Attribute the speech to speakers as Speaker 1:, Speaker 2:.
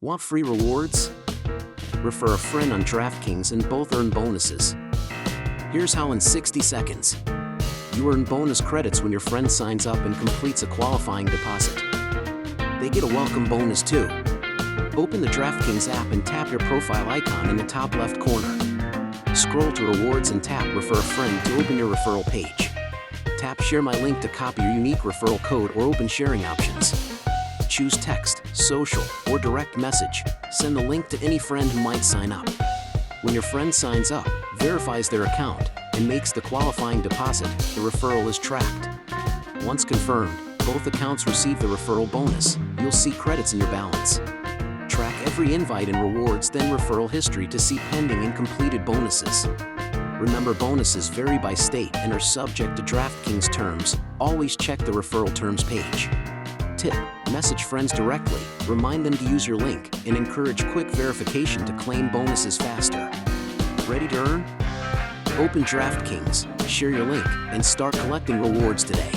Speaker 1: Want free rewards? Refer a friend on DraftKings and both earn bonuses. Here's how in 60 seconds. You earn bonus credits when your friend signs up and completes a qualifying deposit. They get a welcome bonus too. Open the DraftKings app and tap your profile icon in the top left corner. Scroll to rewards and tap refer a friend to open your referral page. Tap share my link to copy your unique referral code or open sharing options. Choose text, social, or direct message. Send the link to any friend who might sign up. When your friend signs up, verifies their account, and makes the qualifying deposit, the referral is tracked. Once confirmed, both accounts receive the referral bonus. You'll see credits in your balance. Track every invite and rewards, then referral history to see pending and completed bonuses. Remember, bonuses vary by state and are subject to DraftKings terms. Always check the referral terms page. Tip: message friends directly, remind them to use your link, and encourage quick verification to claim bonuses faster. Ready to earn? Open DraftKings, share your link, and start collecting rewards today.